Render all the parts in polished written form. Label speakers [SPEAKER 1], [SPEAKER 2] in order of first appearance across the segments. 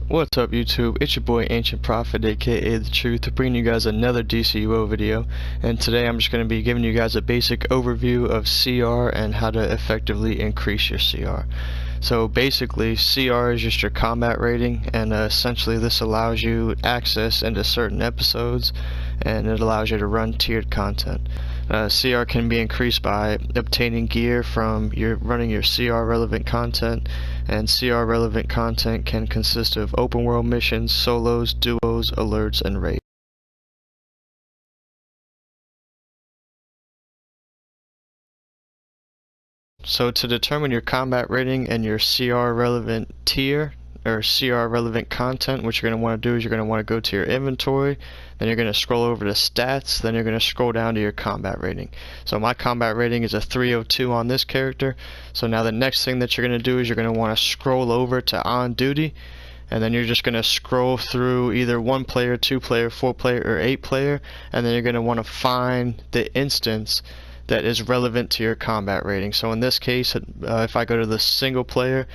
[SPEAKER 1] What's up YouTube, it's your boy Ancient Prophet aka The Truth, bringing you guys another Dcuo video, and today I'm just going to be giving you guys a basic overview of CR and how to effectively increase your CR. So basically CR is just your combat rating, and essentially this allows you access into certain episodes and it allows you to run tiered content. CR can be increased by obtaining gear from running your CR relevant content, and CR relevant content can consist of open world missions, solos, duos, alerts, and raids. So to determine your combat rating and your CR relevant tier or CR relevant content, what you're going to want to do is you're going to want to go to your inventory, then you're going to scroll over to stats, then you're going to scroll down to your combat rating. So my combat rating is a 302 on this character. So now the next thing that you're going to do is you're going to want to scroll over to on duty, and then you're just going to scroll through either 1 player, 2 player, 4 player, or 8 player, and then you're going to want to find the instance that is relevant to your combat rating. So in this case, if I go to the single player,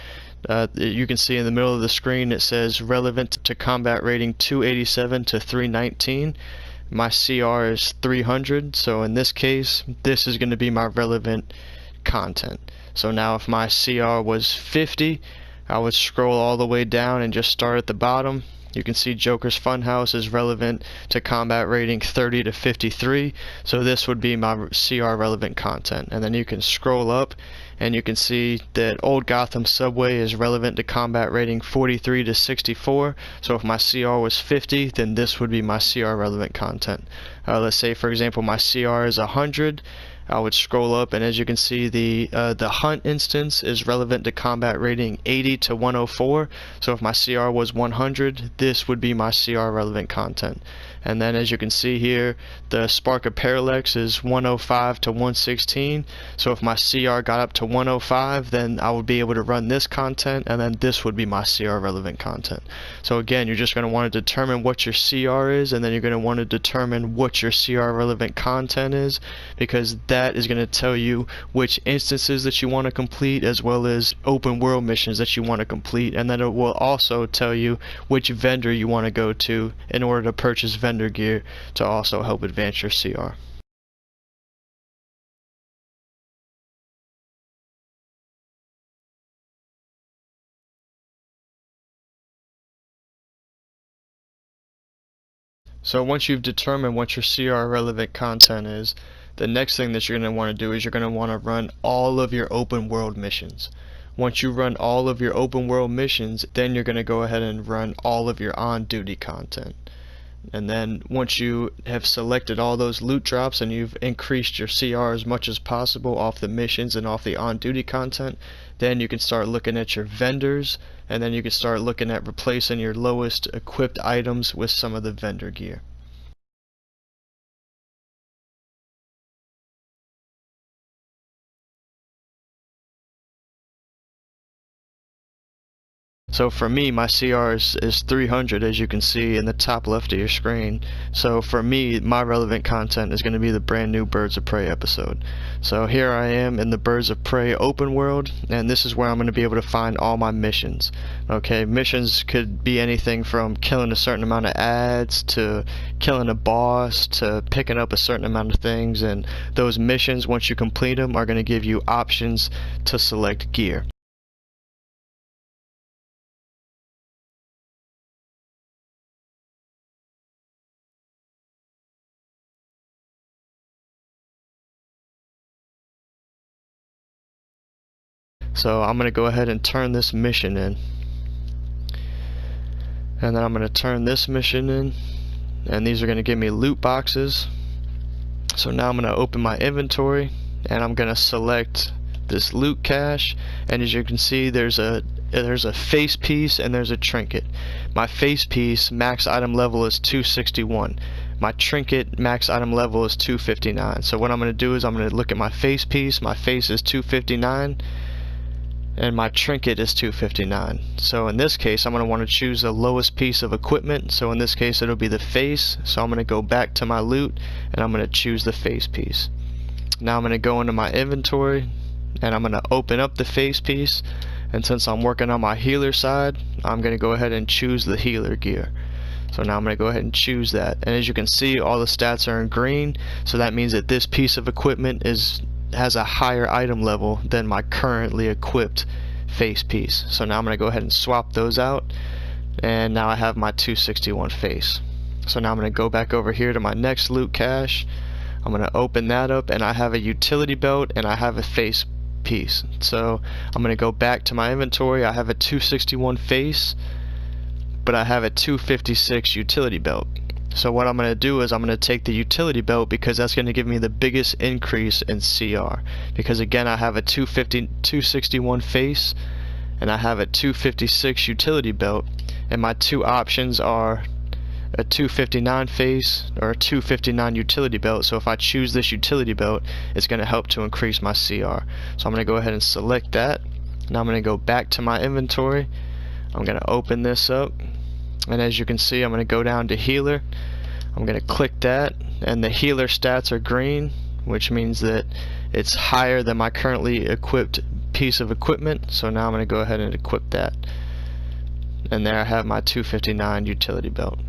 [SPEAKER 1] you can see in the middle of the screen it says relevant to combat rating 287 to 319. My CR is 300, so in this case this is going to be my relevant content. So now if my CR was 50, I would scroll all the way down and just start at the bottom. You can see Joker's Funhouse is relevant to combat rating 30 to 53, so this would be my CR relevant content. And then you can scroll up and you can see that Old Gotham Subway is relevant to combat rating 43 to 64, so if my CR was 50, then this would be my CR relevant content. Let's say for example my CR is 100, I would scroll up, and as you can see the hunt instance is relevant to combat rating 80 to 104, so if my CR was 100, this would be my CR relevant content. And then as you can see here, the Spark of Parallax is 105 to 116, so if my CR got up to 105, then I would be able to run this content, and then this would be my CR relevant content. So again, you're just going to want to determine what your CR is, and then you're going to want to determine what your CR relevant content is, because that is going to tell you which instances that you want to complete, as well as open world missions that you want to complete, and then it will also tell you which vendor you want to go to in order to purchase vendor gear to also help advance your CR. So once you've determined what your CR relevant content is, the next thing that you're going to want to do is you're going to want to run all of your open world missions. Once you run all of your open world missions, then you're going to go ahead and run all of your on duty content. And then once you have selected all those loot drops and you've increased your CR as much as possible off the missions and off the on duty content, then you can start looking at your vendors, and then you can start looking at replacing your lowest equipped items with some of the vendor gear. So for me, my CR is 300, as you can see in the top left of your screen. So for me, my relevant content is going to be the brand new Birds of Prey episode. So here I am in the Birds of Prey open world, and this is where I'm going to be able to find all my missions. Okay, missions could be anything from killing a certain amount of ads, to killing a boss, to picking up a certain amount of things, and those missions, once you complete them, are going to give you options to select gear. So I'm going to go ahead and turn this mission in, and then I'm going to turn this mission in, and these are going to give me loot boxes. So now I'm going to open my inventory, and I'm going to select this loot cache, and as you can see there's a face piece and there's a trinket. My face piece max item level is 261. My trinket max item level is 259. So what I'm going to do is I'm going to look at my face piece. My face is 259 and my trinket is 259. So in this case I'm going to want to choose the lowest piece of equipment. So in this case it'll be the face. So I'm going to go back to my loot and I'm going to choose the face piece. Now I'm going to go into my inventory and I'm going to open up the face piece, And since I'm working on my healer side, I'm going to go ahead and choose the healer gear. So now I'm going to go ahead and choose that. And as you can see, all the stats are in green, so that means that this piece of equipment has a higher item level than my currently equipped face piece. So now I'm going to go ahead and swap those out, and now I have my 261 face. So now I'm going to go back over here to my next loot cache. I'm going to open that up, and I have a utility belt and I have a face piece. So I'm going to go back to my inventory. I have a 261 face, but I have a 256 utility belt. So what I'm going to do is I'm going to take the utility belt because that's going to give me the biggest increase in CR. Because again, I have a 261 face and I have a 256 utility belt, and my two options are a 259 face or a 259 utility belt. So if I choose this utility belt, it's going to help to increase my CR. So I'm going to go ahead and select that. Now I'm going to go back to my inventory. I'm going to open this up, and as you can see, I'm going to go down to healer. I'm going to click that, and the healer stats are green, which means that it's higher than my currently equipped piece of equipment. So now I'm going to go ahead and equip that, and there I have my 259 utility belt.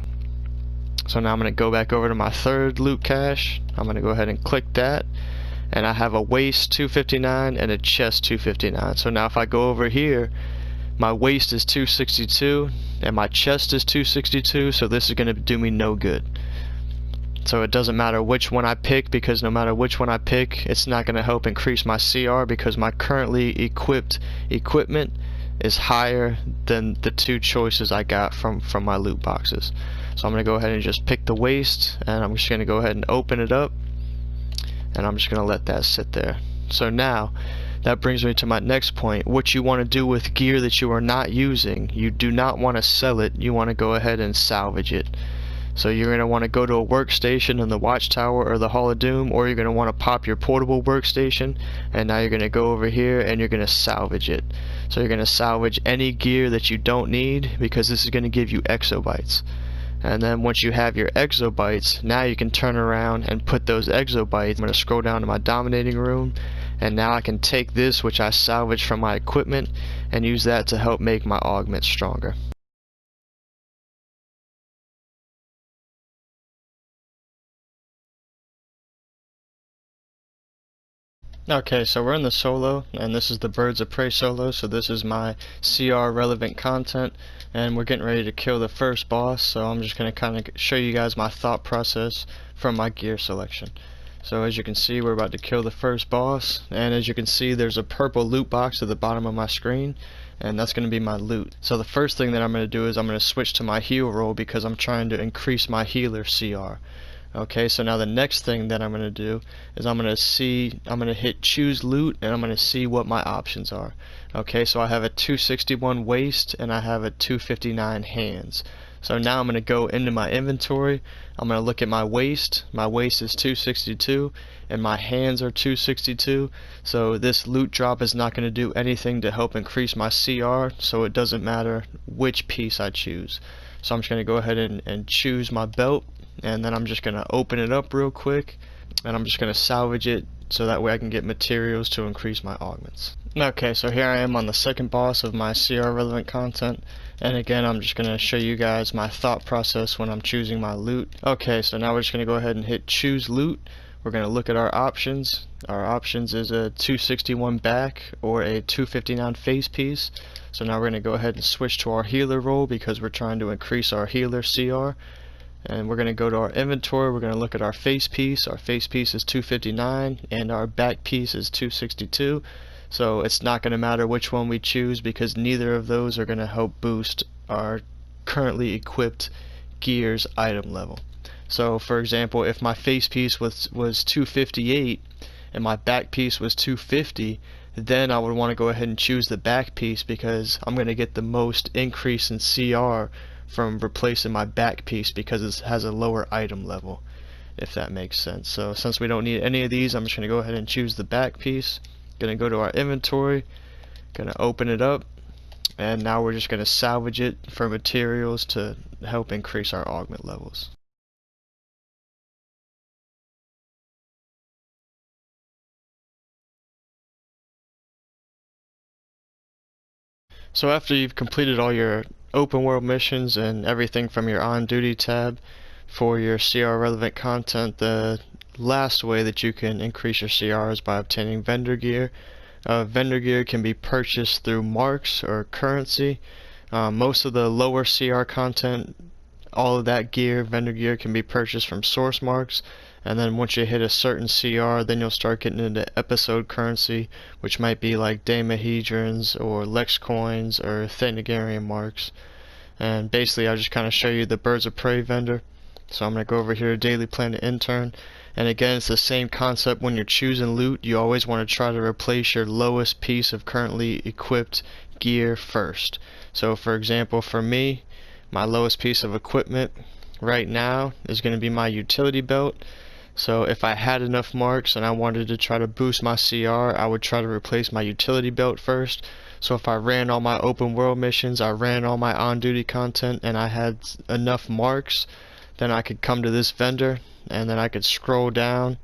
[SPEAKER 1] So now I'm going to go back over to my third loot cache. I'm going to go ahead and click that, and I have a waist 259 and a chest 259. So now if I go over here, my waist is 262 and my chest is 262, so this is going to do me no good. So it doesn't matter which one I pick, because no matter which one I pick, it's not going to help increase my CR because my currently equipped equipment is higher than the two choices I got from my loot boxes. So I'm going to go ahead and just pick the waist, and I'm just going to go ahead and open it up, and I'm just going to let that sit there. So now that brings me to my next point. What you want to do with gear that you are not using, you do not want to sell it, you want to go ahead and salvage it. So you're going to want to go to a workstation in the Watchtower or the Hall of Doom, or you're going to want to pop your portable workstation, and now you're going to go over here and you're going to salvage it. So you're going to salvage any gear that you don't need, because this is going to give you exobytes. And then once you have your exobytes, now you can turn around and put those exobytes. I'm going to scroll down to my dominating room, and now I can take this, which I salvaged from my equipment, and use that to help make my augment stronger. Okay, so we're in the solo, and this is the Birds of Prey solo, so this is my CR relevant content, and we're getting ready to kill the first boss. So I'm just going to kind of show you guys my thought process from my gear selection. So as you can see, we're about to kill the first boss, and as you can see, there's a purple loot box at the bottom of my screen, and that's going to be my loot. So the first thing that I'm going to do is I'm going to switch to my heal roll, because I'm trying to increase my healer CR. Okay, so now the next thing that I'm going to do is I'm going to hit choose loot, and I'm going to see what my options are. Okay, so I have a 261 waist and I have a 259 hands. So now I'm going to go into my inventory. I'm going to look at my waist. My waist is 262 and my hands are 262. So this loot drop is not going to do anything to help increase my CR, so it doesn't matter which piece I choose. So I'm just going to go ahead and choose my belt, and then I'm just going to open it up real quick, and I'm just going to salvage it so that way I can get materials to increase my augments. Okay, so here I am on the second boss of my CR relevant content, and again I'm just going to show you guys my thought process when I'm choosing my loot. Okay, so now we're just going to go ahead and hit choose loot. We're going to look at our options. Our options is a 261 back or a 259 face piece. So now we're going to go ahead and switch to our healer role, because we're trying to increase our healer CR. And we're going to go to our inventory. We're going to look at our face piece. Our face piece is 259 and our back piece is 262. So it's not going to matter which one we choose, because neither of those are going to help boost our currently equipped gear's item level. So for example, if my face piece was 258 and my back piece was 250, then I would want to go ahead and choose the back piece, because I'm going to get the most increase in CR from replacing my back piece, because it has a lower item level, if that makes sense. So since we don't need any of these, I'm just going to go ahead and choose the back piece. Going to go to our inventory, going to open it up, and now we're just going to salvage it for materials to help increase our augment levels. So after you've completed all your open world missions and everything from your on duty tab for your CR relevant content, the last way that you can increase your CR is by obtaining vendor gear. Vendor gear can be purchased through marks or currency. Most of the lower CR content, all of that gear, vendor gear, can be purchased from source marks, and then once you hit a certain CR, then you'll start getting into episode currency, which might be like Damahedrons or Lex coins or Thanagarian marks. And basically I'll just kind of show you the Birds of Prey vendor. So I'm going to go over here to Daily Planet Intern, and again it's the same concept. When you're choosing loot, you always want to try to replace your lowest piece of currently equipped gear first. So for example, for me, my lowest piece of equipment right now is going to be my utility belt. So if I had enough marks and I wanted to try to boost my CR, I would try to replace my utility belt first. So if I ran all my open world missions, I ran all my on duty content, and I had enough marks, then I could come to this vendor and then I could scroll down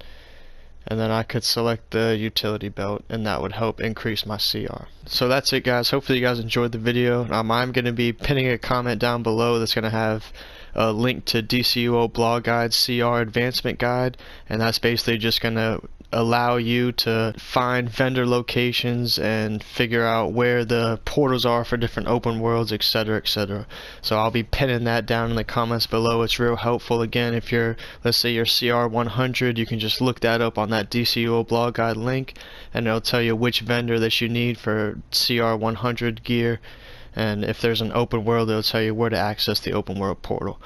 [SPEAKER 1] and then I could select the utility belt, and that would help increase my CR. So that's it, guys. Hopefully you guys enjoyed the video. I'm going to be pinning a comment down below that's going to have a link to Dcuo blog guide CR advancement guide, and that's basically just going to allow you to find vendor locations and figure out where the portals are for different open worlds, etc, etc. So I'll be pinning that down in the comments below. It's real helpful. Again, if you're, let's say you're CR 100, you can just look that up on that Dcuo blog guide link, and it'll tell you which vendor that you need for CR 100 gear, and if there's an open world, it'll tell you where to access the open world portal.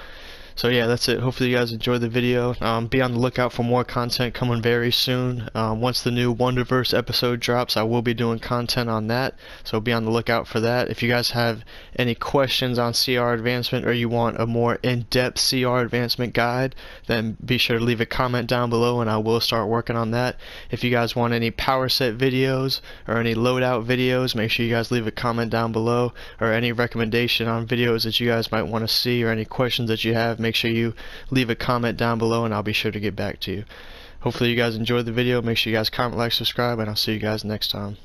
[SPEAKER 1] So yeah, that's it. Hopefully you guys enjoyed the video. Be on the lookout for more content coming very soon. Once the new Wonderverse episode drops, I will be doing content on that, so be on the lookout for that. If you guys have any questions on CR advancement, or you want a more in-depth CR advancement guide, then be sure to leave a comment down below and I will start working on that. If you guys want any power set videos or any loadout videos, make sure you guys leave a comment down below, or any recommendation on videos that you guys might want to see, or any questions that you have, make sure you leave a comment down below and I'll be sure to get back to you. Hopefully you guys enjoyed the video. Make sure you guys comment, like, subscribe, and I'll see you guys next time.